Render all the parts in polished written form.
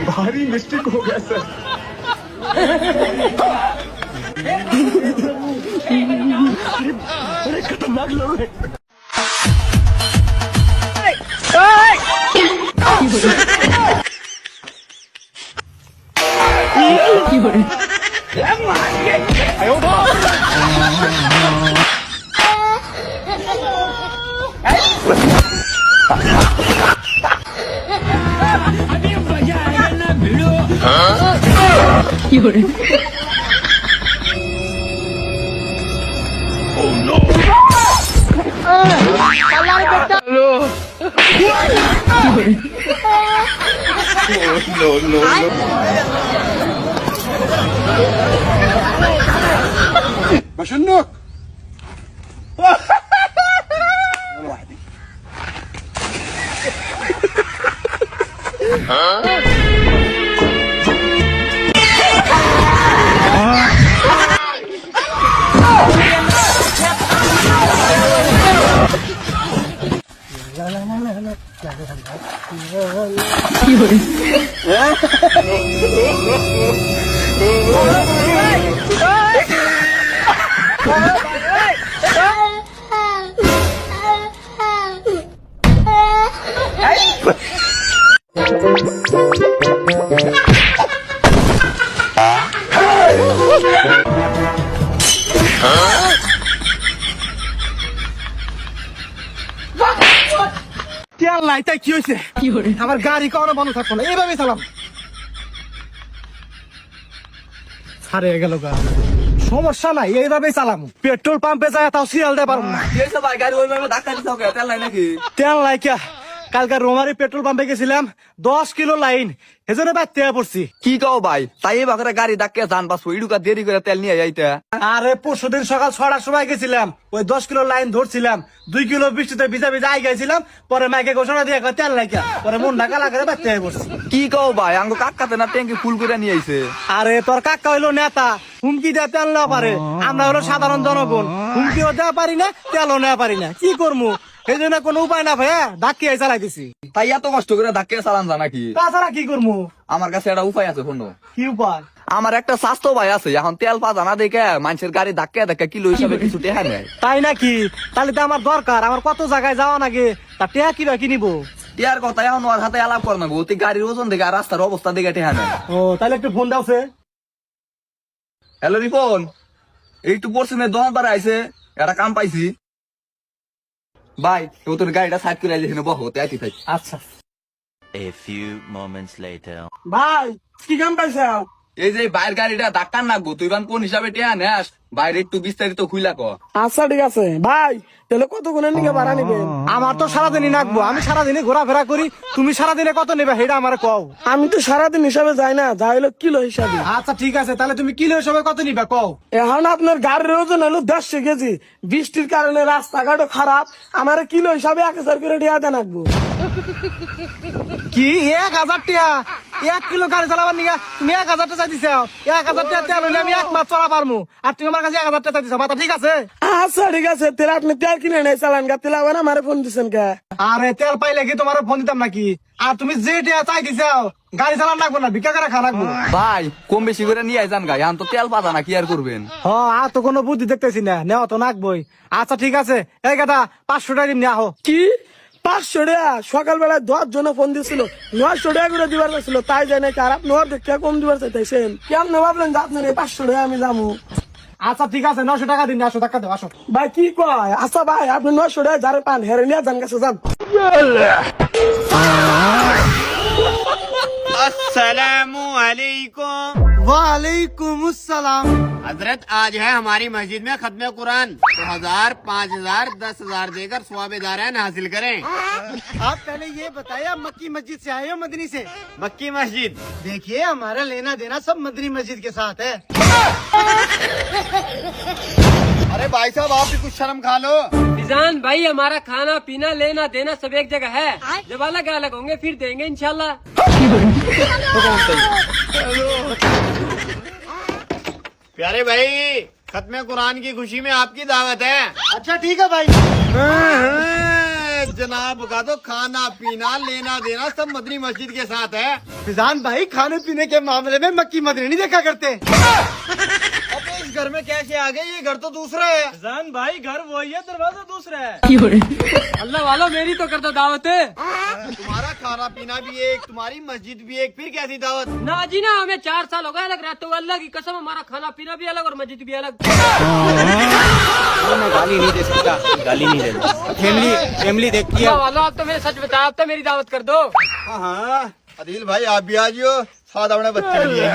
भारी मिस्टेक हो गया सर। बड़े खतरनाक लोग हैं। بشنك লাইটা কি হয়েছে? আমার গাড়ি কখনো বন্ধ থাকবো না, এইভাবে চালাম। ছাড়ে গেল গা, সমস্যা নাই, এইভাবেই চালাম। পেট্রোল পাম্পে যায় তাও সিরিয়াল দেয় পারবো না। তেল নাই কে? কালকে রোমারি পেট্রোল পাম্পে গেছিলাম, 10 কিলো লাইন, এজন্য বাড়তে পড়ছি। কি কও ভাই, তাই বাকরে গাড়ি ডাকে যান বা সুইডুকা দেরি করে তেল নিয়ে যাইতে। আরে পরশুদিন সকাল 6টার সময় গেছিলাম, ওই 10 কিলো লাইন ধরছিলাম, 2 কিলো বৃষ্টিতে ভিজা ভিজা আই গেছিলাম। পরে মাইকে ঘোষণা দিয়ে তেল নাই কে, পরে মন ঢাকা লাগে বাড়তে পড়ছি। কি কও ভাই, আঙ্গ কাকাতে না ট্যাঙ্কি ফুল করে নিয়ে আইছে। আরে তোর কাকা হইলো নেতা, হুমকি দিয়ে তেল নেওয়া পারে, আমরা হলো সাধারণ জনগণ, হুমকিও দেওয়া পারি না, তেলও নেওয়া পারি না, কি করবো? এই জন্য কোনো উপায় না ভাইয়া, ডাকিয়ে চালাই দিছি। তাই এত কষ্ট করে ধাক্কে চালান জানা কি? তাছাড়া কি করবো? আমার কাছে একটা উপায় আছে শোনো। কি উপায়? আমার একটা স্বাস্থ্য ভাই আছে, এখন তেল পা জানা দেখে মানুষের গাড়ি ধাক্কে ধাক্কে কিলো হিসাবে কিছু টেহা নেয়। তাই নাকি? তাহলে তো আমার দরকার, আমার কত জায়গায় যাওয়া নাকি, তা টেহা কিবা কিনিবো? টিয়ার কথা এখন ওর হাতে আলাপ কর না, তুই গাড়ির ওজন দেখে আর রাস্তার অবস্থা দেখে টেহা নেয়। ও তাহলে একটু ফোন দাওছে। হ্যালো রিপন, এইটু পশ্চিমের দোকান পাড়া আইছে, একটা কাম পাইছি ভাই, ও তোর গাড়িটা সাইড করে আইলে বহ আইতি থাকি। আচ্ছা। A few moments later. ভাই কি কাম পাইছে? এই যে বাইরের গাড়িটা ধাক্কার নাকবো, তুই বান কোন হিসাবে টেহা নেস, বাইরে একটু বিস্তারিত খুইলা ক। আচ্ছা ঠিক আছে ভাই, তাহলে কত গুণের নিকে ভাড়া নিবেন? আমার তো সারাদিনই নাকবো, আমি সারাদিনে ঘোরাফেরা করি, তুমি সারাদিনে কত নেবে সেটা আমার কও। আমি তো সারাদিন হিসাবে যাই না, যাই হলো কিলো হিসাবে। আচ্ছা ঠিক আছে, তাহলে তুমি কিলো হিসাবে কত নিবে কও। এখন আপনার গাড়ির ওজন হলো 150 কেজি, বৃষ্টির কারণে রাস্তাঘাটও খারাপ, আমার কিলো হিসাবে 1000 করে টাকা দেন রাখবো। কি 1000 টাকা? 1 কিলো গাড়ি চালাবার নিকা তুমি 1000 টাকা চাইতেছ? 1000 টাকা তেল হলে আমি 1 মাস চলা পারবো, আর তুমি আমার কাছে 1000 টাকা চাইতেছ? মাথা ঠিক আছে? আচ্ছা ঠিক আছে, তেল আপনি তেল কিনে নেই চালান গা, তেল আবার আমার ফোন দিচ্ছেন কে? আরে তেল পাইলে কি তোমার ফোন দিতাম নাকি? আর তুমি যে টাকা চাইতেছ গাড়ি চালান লাগবো না, ভিক্ষা করে খাওয়া লাগবো। ভাই কম বেশি করে নিয়ে যান গা, এখন তো তেল পাতা না, কি আর করবেন? আর তো কোনো বুদ্ধি দেখতেছি না, নেওয়া তো নাকবই। আচ্ছা ঠিক আছে, এই কথা 500 টাকা নিয়ে আহো। কি 500 টাকা? সকালবেলায় 10 জন ফোন দিছিল, 900 টাকা করে দিবার ছিল, তাই জানে কার আপনি দেখে কম দিবার চাইতেছেন? কেমন ভাবলেন যে আপনার এই 500 টাকা আমি যাবো? আচ্ছা ঠিক আছে, 900 টাকা দিন, 900 টাকা দেবো, আসো। ভাই কি কয়? আচ্ছা ভাই আপনি 900 টাকা যারে পান হেরে নিয়ে যান, কাছে যান। अस्सलामुअलैकुम। वालेकुम अस्सलाम। हजरत आज है हमारी मस्जिद में खत्म कुरान, तो 1000, 5000, 10,000 देकर सवाब-ए-दारान हासिल करें। आप पहले ये बताइए, आप मक्की मस्जिद से आए हो मदनी से? मक्की मस्जिद। देखिए हमारा लेना देना सब मदनी मस्जिद के साथ है। अरे भाई साहब आप भी कुछ शर्म खा लो। निजान भाई, हमारा खाना पीना लेना देना सब एक जगह है, जब अलग अलग होंगे फिर देंगे इंशाल्लाह। प्यारे भाई, खत्म कुरान की खुशी में आपकी दावत है। अच्छा ठीक है भाई। जनाब का तो खाना पीना लेना देना सब मदनी मस्जिद के साथ है। फिजान भाई खाने पीने के मामले में मक्की मदनी नहीं देखा करते। अब इस घर में कैसे आ गए? ये घर तो दूसरा है। फिजान भाई घर वही है, दरवाजा दूसरा है। अल्लाह वालों मेरी तो कर दो दावत है। तुम्हारा खाना पीना भी एक, तुम्हारी मस्जिद भी एक, फिर कैसी दावत? ना जी ना, हमें 4 साल हो गए अलग रहते हुए। अल्लाह की कसम हमारा खाना पीना भी अलग और मस्जिद भी अलग। मैं गाली नहीं दे सकता, गाली नहीं देना। फैमिली देखती है। अल्लाह वालों आप तो मेरे सच बताओ, अब तो मेरी दावत कर दो। हाँ अदिल भाई आप भी आ जियो, साथ अपने बच्चे भी है।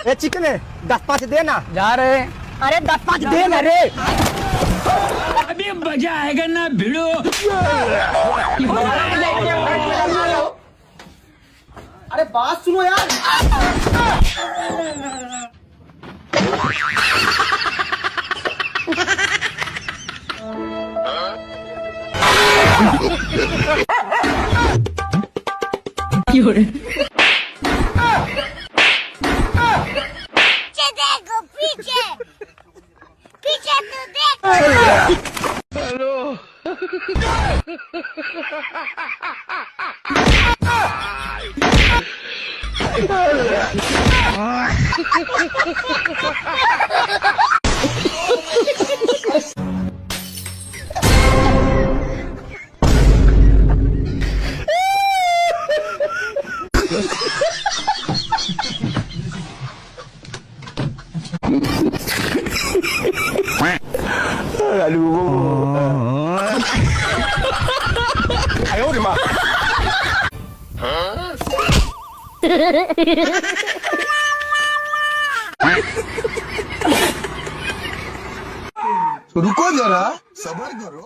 ए चिकन है 10-5 देना। जा रहे। अरे 10-5 देना रे। अभी मजा आएगा ना भिड़ो। अरे बात सुनो यार। देखो पीछे पीछे तो देख। रुको जरा, सब्र करो।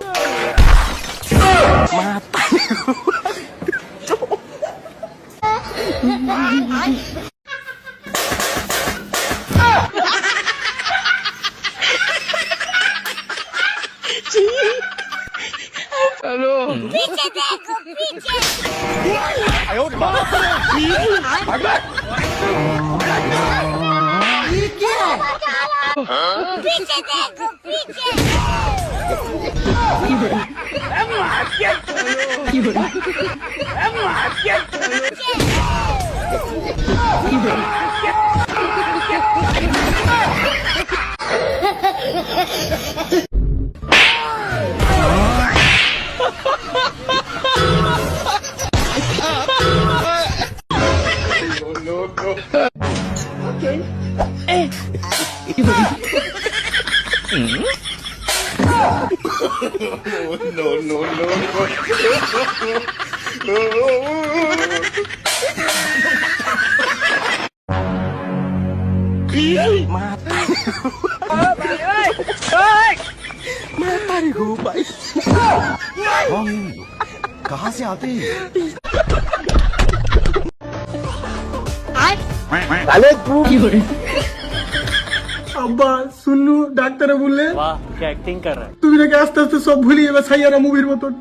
पीछे देखो पीछे पीछे देखो पीछे कहाँ से आते हैं? আব্বা শুনলু ডাক্তারে বললে क्या एक्टिंग कर रहा है? তুমি নাকি আস্তে আস্তে সব ভুলিয়ে যাবে সাইয়ারা মুভির মতন।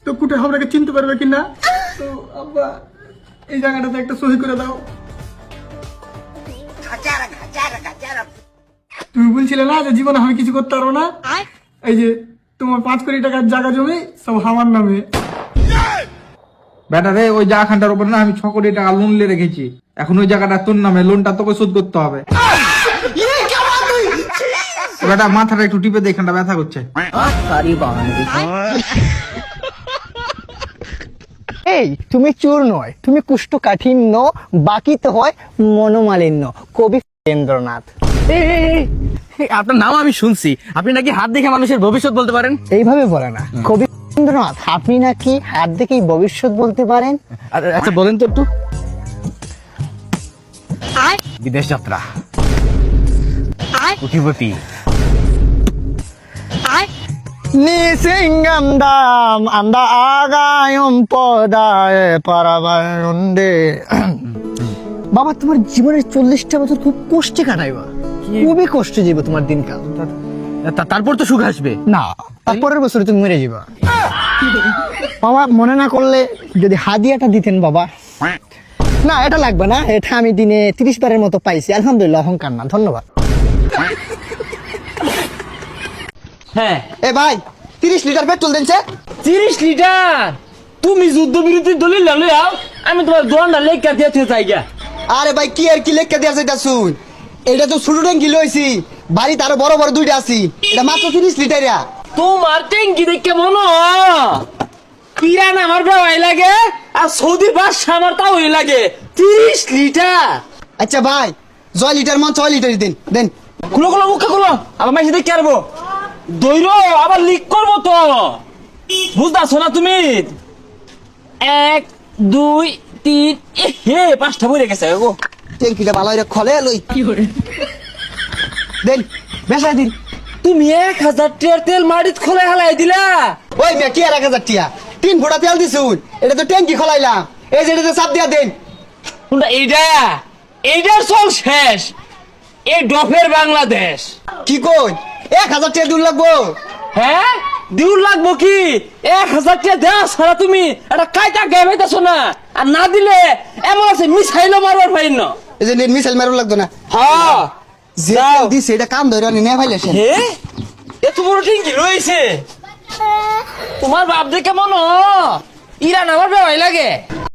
তো কুটে আমাকে চিনতে পারবে কি না? তো আব্বা এই জায়গাটাতে একটা সহি করে দাও। তুমি বলছিলে না যে জীবনে আমি কিছু করতে পারবো না, এই যে তোমার 5 কোটি টাকার জায়গা জমি সব আমার নামে। বেটা রে, ওই জায়গাখানটার উপর না আমি 6 কোটি টাকা লোন নিয়ে রেখেছি। এখন ওই জায়গাটা তোর নামে, লোনটা তোকে শোধ করতে হবে। বেটা মাথাটা একটু টিপে দে, এখানটা ব্যথা করছে। এই তুমি চোর নয়, তুমি কুষ্ঠকাঠিন্য, বাকি তো হয় মনোমালিন্য। কবি রবীন্দ্রনাথ। আপনার নাম আমি শুনছি, আপনি নাকি হাত দেখে মানুষের ভবিষ্যৎ বলতে পারেন। এইভাবে বলে না কবি রবীন্দ্রনাথ, আপনি নাকি হাত দেখেই ভবিষ্যৎ বলতে পারেন। আচ্ছা বলেন তো একটু। বিদেশ যাত্রা, কোটিপতি, নিসিংগন্ধম আন্দা আগায়ম পদায় পারাবায়ন্দে। বাবা, তোমার জীবনের 40টা বছর খুব কষ্টে কাটাইবা, খুবই কষ্টে যাবে তোমার দিনকাল। তারপর তো সুখ আসবে। না, তারপরের বছরে তুমি মরে যাবা। বাবা, মনে না করলে যদি হাদিয়াটা দিতেন বাবা। না, এটা লাগবে না, এটা আমি দিনে 30 বারের মতো পাইছি, আলহামদুলিল্লাহ, অহংকার না, ধন্যবাদ। হ্যাঁ এ ভাই, 30 লিটার পেট্রোল দিনছে। 30 লিটার? তুমি যুদ্ধ বিরোধী দলিল লও, আমি তোমার দোয়ানটা লেখা দিয়ে যাইগা। আরে ভাই, কি আর কি লেখা দেওয়া যায় শুন, এটা তো ছোট ট্যাঙ্কি লইছি, বাড়িতে আরো বড় বড় দুইটা আছি, এটা মাত্র 30 লিটারিয়া। তোমার ট্যাঙ্কি দেখে মনে ইরান আমার ভাই লাগে, আর সৌদির বাদশা আমার তাও লাগে। 30 লিটার? আচ্ছা ভাই, 6 লিটার মান 6 লিটারই দেন দেন। খুলো খুলো মুখে খুলো, আবার মাইসে দেখতে পারবো। দৈর আবার লিক করবো তো, বুঝতেছো না তুমি? 1 2 3 হে 5টা বইরে গেছে গো। ট্যাঙ্কিটা ভালো করে খলে লই দেন, বেসা দিন। তুমি 1000 টিয়ার তেল মাটিত খোলা হালাই দিলা। ওই মে কি আর 1000 টিয়া, 3 ফোঁটা তেল দিছুন, এটা তো ট্যাঙ্কি খলাইলাম, এই যে এটাতে চাপ দিয়া দেন। কোনটা এইটার চল শেষ, এই ডফের বাংলাদেশ। কি কই, 1000 টিয়া দূর লাগবো? হ্যাঁ দিউর লাগবো কি? 1000 টাকা দেওয়া ছাড়া তুমি একটা কায়দা গাইবাইতেছো না, আর না দিলে এমন আছে মিসাইলও মারবার পাইন না। এই যে মিসাইল মারু লাগতো না। হ্যাঁ যে তেল দিছে এটা কাম ধরে নি নে ফাইলেছেন। হে এত বড় টিঙ্কি রয়েছে, তোমার বাপ দেখে মনে ইরান আমার বেওয়াই লাগে।